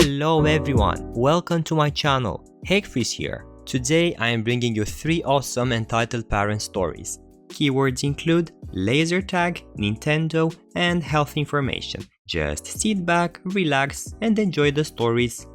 Hello everyone, welcome to my channel, Hegfreeze here. Today I am bringing you 3 awesome entitled parent stories. Keywords include laser tag, Nintendo, and health information. Just sit back, relax, and enjoy the stories.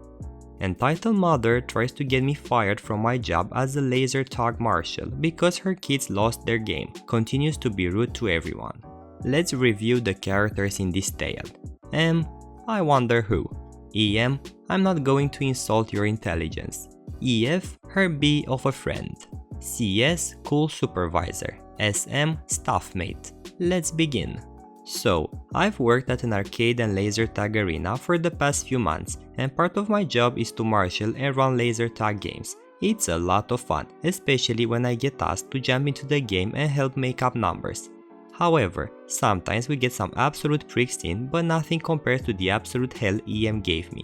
Entitled mother tries to get me fired from my job as a laser tag marshal because her kids lost their game, continues to be rude to everyone. Let's review the characters in this tale. M. I wonder who. EM. I'm not going to insult your intelligence. EF. Her B of a friend. CS. Cool supervisor. SM. Staff mate. Let's begin. So, I've worked at an arcade and laser tag arena for the past few months, and part of my job is to marshal and run laser tag games. It's a lot of fun, especially when I get asked to jump into the game and help make up numbers. However, sometimes we get some absolute pricks in, but nothing compares to the absolute hell EM gave me.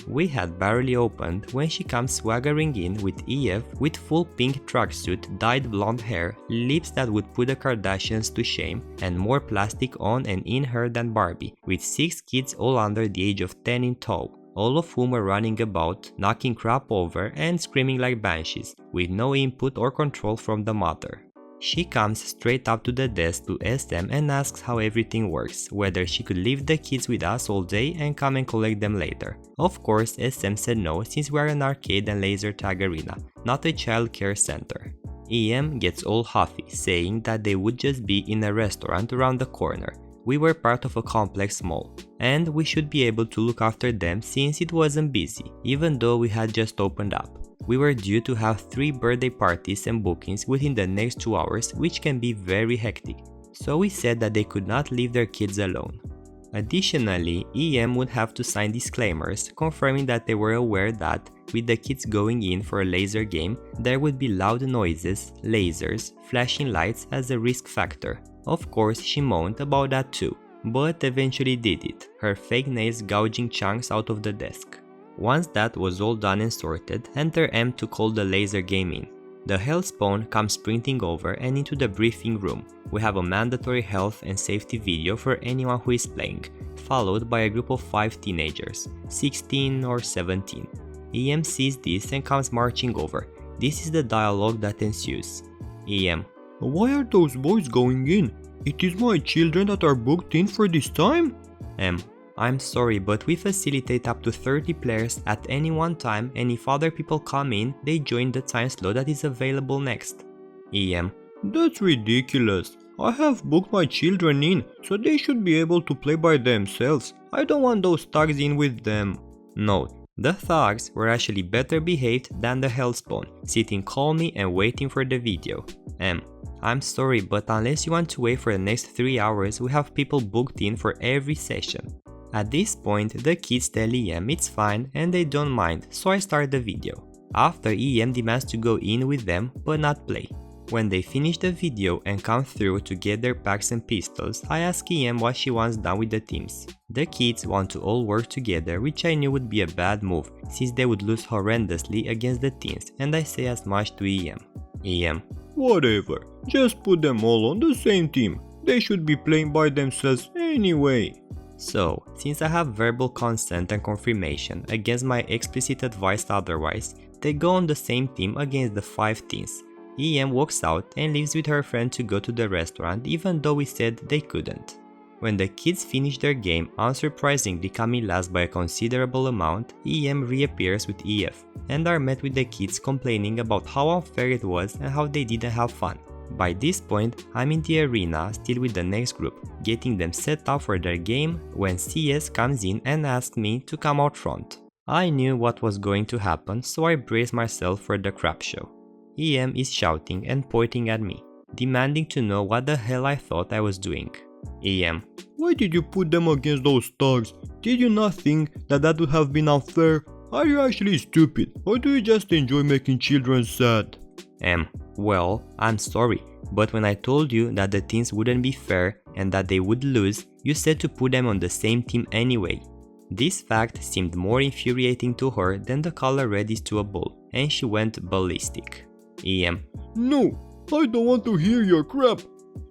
We had barely opened when she comes swaggering in with EF with full pink tracksuit, dyed blonde hair, lips that would put the Kardashians to shame, and more plastic on and in her than Barbie, with 6 kids all under the age of 10 in tow, all of whom were running about, knocking crap over and screaming like banshees, with no input or control from the mother. She comes straight up to the desk to SM and asks how everything works, whether she could leave the kids with us all day and come and collect them later. Of course, SM said no since we are an arcade and laser tag arena, not a child care center. EM gets all huffy, saying that they would just be in a restaurant around the corner. We were part of a complex mall, and we should be able to look after them since it wasn't busy, even though we had just opened up. We were due to have 3 birthday parties and bookings within the next 2 hours, which can be very hectic, so we said that they could not leave their kids alone. Additionally, EM would have to sign disclaimers confirming that they were aware that, with the kids going in for a laser game, there would be loud noises, lasers, flashing lights as a risk factor. Of course, she moaned about that too, but eventually did it, her fake nails gouging chunks out of the desk. Once that was all done and sorted, enter M to call the laser game in. The hellspawn comes sprinting over and into the briefing room. We have a mandatory health and safety video for anyone who is playing, followed by a group of 5 teenagers, 16 or 17. EM sees this and comes marching over. This is the dialogue that ensues. EM. Why are those boys going in? It is my children that are booked in for this time? M. I'm sorry, but we facilitate up to 30 players at any one time, and if other people come in, they join the time slot that is available next. EM. That's ridiculous. I have booked my children in, so they should be able to play by themselves. I don't want those thugs in with them. Note, the thugs were actually better behaved than the hellspawn, sitting calmly and waiting for the video. M. I'm sorry, but unless you want to wait for the next 3 hours, we have people booked in for every session. At this point, the kids tell EM it's fine and they don't mind, so I start the video. After, EM demands to go in with them but not play. When they finish the video and come through to get their packs and pistols, I ask EM what she wants done with the teams. The kids want to all work together, which I knew would be a bad move since they would lose horrendously against the teens, and I say as much to EM. EM. Whatever, just put them all on the same team. They should be playing by themselves anyway. So, since I have verbal consent and confirmation against my explicit advice otherwise, they go on the same team against the 5 teens. EM walks out and leaves with her friend to go to the restaurant even though we said they couldn't. When the kids finish their game, unsurprisingly coming last by a considerable amount, EM reappears with EF, and are met with the kids complaining about how unfair it was and how they didn't have fun. By this point, I'm in the arena still with the next group, getting them set up for their game when CS comes in and asks me to come out front. I knew what was going to happen, so I braced myself for the crap show. EM is shouting and pointing at me, demanding to know what the hell I thought I was doing. EM. Why did you put them against those thugs? Did you not think that would have been unfair? Are you actually stupid, or do you just enjoy making children sad? M. Well, I'm sorry, but when I told you that the teams wouldn't be fair and that they would lose, you said to put them on the same team anyway. This fact seemed more infuriating to her than the color red is to a bull, and she went ballistic. EM. No, I don't want to hear your crap.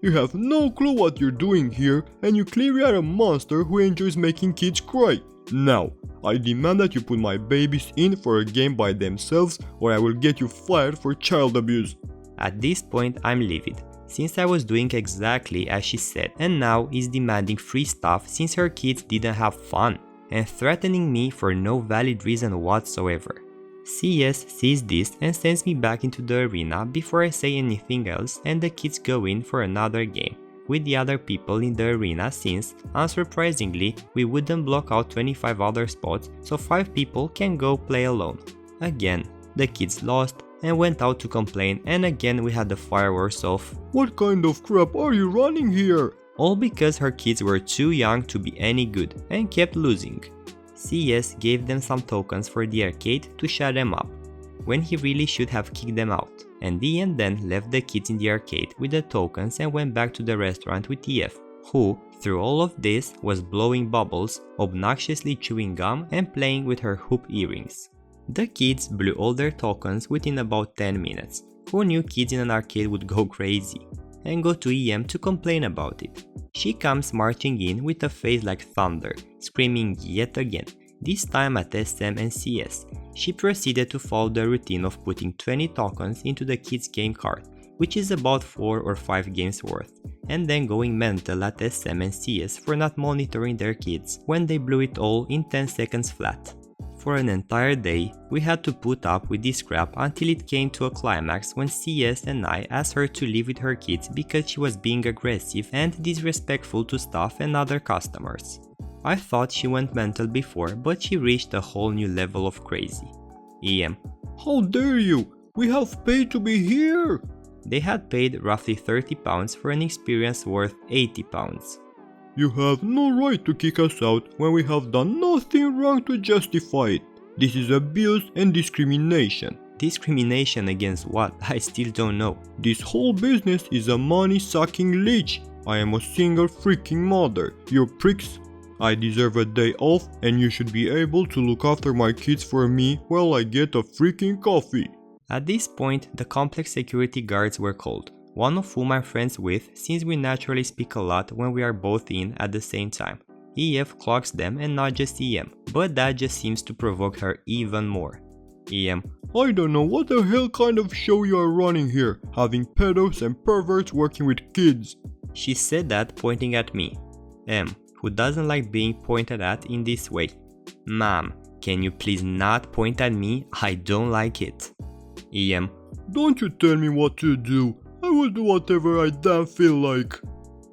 You have no clue what you're doing here, and you clearly are a monster who enjoys making kids cry. Now, I demand that you put my babies in for a game by themselves or I will get you fired for child abuse. At this point I'm livid, since I was doing exactly as she said and now is demanding free stuff since her kids didn't have fun and threatening me for no valid reason whatsoever. CS sees this and sends me back into the arena before I say anything else, and the kids go in for another game with the other people in the arena since, unsurprisingly, we wouldn't block out 25 other spots so 5 people can go play alone. Again, the kids lost and went out to complain, and again we had the fireworks of "What kind of crap are you running here?" all because her kids were too young to be any good and kept losing. CS gave them some tokens for the arcade to shut them up, when he really should have kicked them out, and Ian then left the kids in the arcade with the tokens and went back to the restaurant with EF, who, through all of this, was blowing bubbles, obnoxiously chewing gum and playing with her hoop earrings. The kids blew all their tokens within about 10 minutes. Who knew kids in an arcade would go crazy? And go to EM to complain about it. She comes marching in with a face like thunder, screaming yet again, this time at SM and CS. She proceeded to follow the routine of putting 20 tokens into the kids' game card, which is about 4 or 5 games worth, and then going mental at SM and CS for not monitoring their kids when they blew it all in 10 seconds flat. For an entire day, we had to put up with this crap until it came to a climax when CS and I asked her to leave with her kids because she was being aggressive and disrespectful to staff and other customers. I thought she went mental before, but she reached a whole new level of crazy. EM: "How dare you? We have paid to be here!" They had paid roughly £30 for an experience worth £80. "You have no right to kick us out when we have done nothing wrong to justify it. This is abuse and discrimination." Discrimination against what? I still don't know. "This whole business is a money-sucking leech. I am a single freaking mother. You pricks. I deserve a day off and you should be able to look after my kids for me while I get a freaking coffee." At this point, the complex security guards were called, one of whom I'm friends with since we naturally speak a lot when we are both in at the same time. EF clocks them and not just EM, but that just seems to provoke her even more. EM: "I don't know what the hell kind of show you are running here, having pedos and perverts working with kids." She said that pointing at me. M, who doesn't like being pointed at in this way. Ma'am, can you please not point at me? I don't like it. EM: "Don't you tell me what to do. I will do whatever I damn feel like."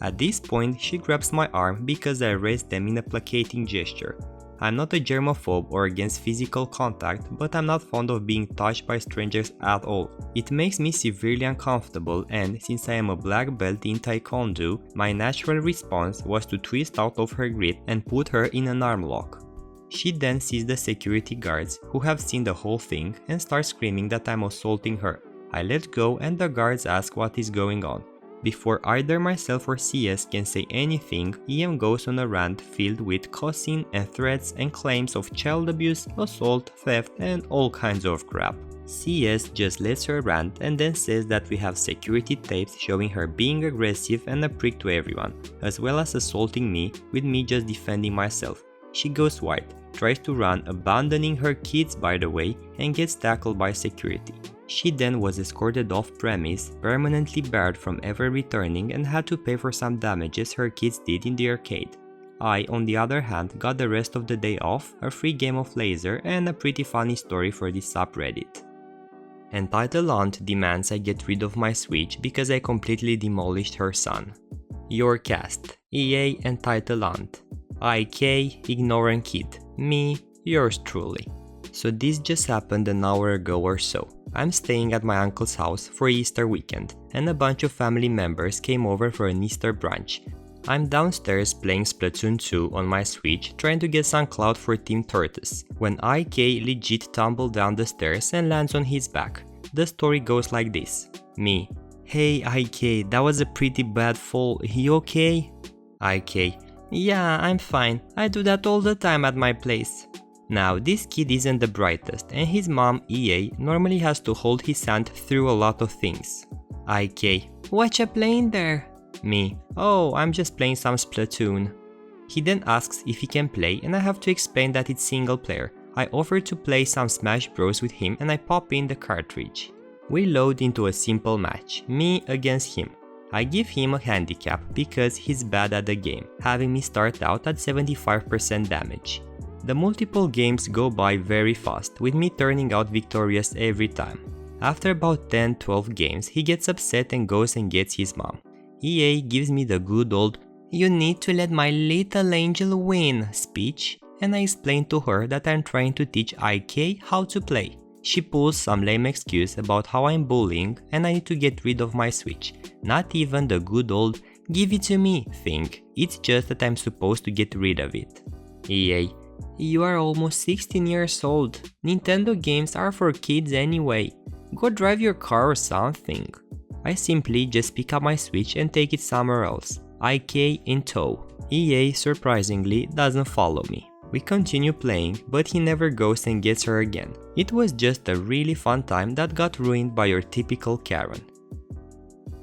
At this point, she grabs my arm because I raised them in a placating gesture. I'm not a germaphobe or against physical contact, but I'm not fond of being touched by strangers at all. It makes me severely uncomfortable, and since I am a black belt in Taekwondo, my natural response was to twist out of her grip and put her in an arm lock. She then sees the security guards, who have seen the whole thing, and starts screaming that I'm assaulting her. I let go and the guards ask what is going on. Before either myself or CS can say anything, EM goes on a rant filled with cussing and threats and claims of child abuse, assault, theft and all kinds of crap. CS just lets her rant and then says that we have security tapes showing her being aggressive and a prick to everyone, as well as assaulting me with me just defending myself. She goes white, tries to run, abandoning her kids by the way, and gets tackled by security. She then was escorted off premise, permanently barred from ever returning, and had to pay for some damages her kids did in the arcade. I, on the other hand, got the rest of the day off, a free game of laser, and a pretty funny story for this subreddit. EntitledAunt demands I get rid of my Switch because I completely demolished her son. Your cast: EA, EntitledAunt. IK, Ignorant Kid. Me, yours truly. So this just happened an hour ago or so. I'm staying at my uncle's house for Easter weekend, and a bunch of family members came over for an Easter brunch. I'm downstairs playing Splatoon 2 on my Switch, trying to get some clout for Team Tortoise, when IK legit tumbled down the stairs and lands on his back. The story goes like this. Me: "Hey IK, that was a pretty bad fall, you okay?" IK: "Yeah, I'm fine, I do that all the time at my place." Now, this kid isn't the brightest, and his mom, EA, normally has to hold his hand through a lot of things. IK: "What you playing there?" Me: "Oh, I'm just playing some Splatoon." He then asks if he can play and I have to explain that it's single player. I offer to play some Smash Bros with him and I pop in the cartridge. We load into a simple match, me against him. I give him a handicap because he's bad at the game, having me start out at 75% damage. The multiple games go by very fast, with me turning out victorious every time. After about 10-12 games, he gets upset and goes and gets his mom. EA gives me the good old "you need to let my little angel win" speech, and I explain to her that I'm trying to teach IK how to play. She pulls some lame excuse about how I'm bullying and I need to get rid of my Switch. Not even the good old "give it to me" thing, it's just that I'm supposed to get rid of it. EA, you are almost 16 years old. Nintendo games are for kids anyway. Go drive your car or something. I simply just pick up my Switch and take it somewhere else. IK in tow. EA surprisingly doesn't follow me. We continue playing, but he never goes and gets her again. It was just a really fun time that got ruined by your typical Karen.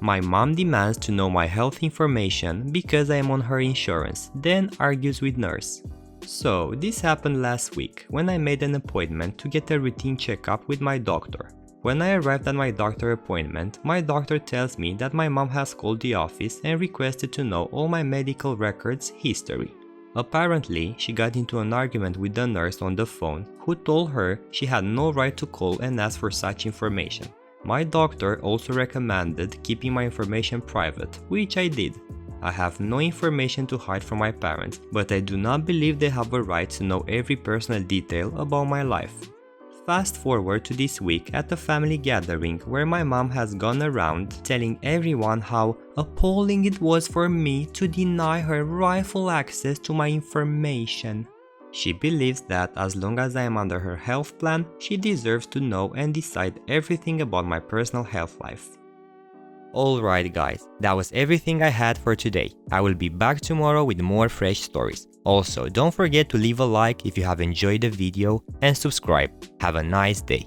My mom demands to know my health information because I am on her insurance, then argues with nurse. So this happened last week when I made an appointment to get a routine checkup with my doctor. When I arrived at my doctor appointment, my doctor tells me that my mom has called the office and requested to know all my medical records history. Apparently, she got into an argument with the nurse on the phone, who told her she had no right to call and ask for such information. My doctor also recommended keeping my information private, which I did. I have no information to hide from my parents, but I do not believe they have a right to know every personal detail about my life. Fast forward to this week at a family gathering where my mom has gone around telling everyone how appalling it was for me to deny her rightful access to my information. She believes that as long as I am under her health plan, she deserves to know and decide everything about my personal health life. Alright guys, that was everything I had for today. I will be back tomorrow with more fresh stories. Also, don't forget to leave a like if you have enjoyed the video and subscribe. Have a nice day.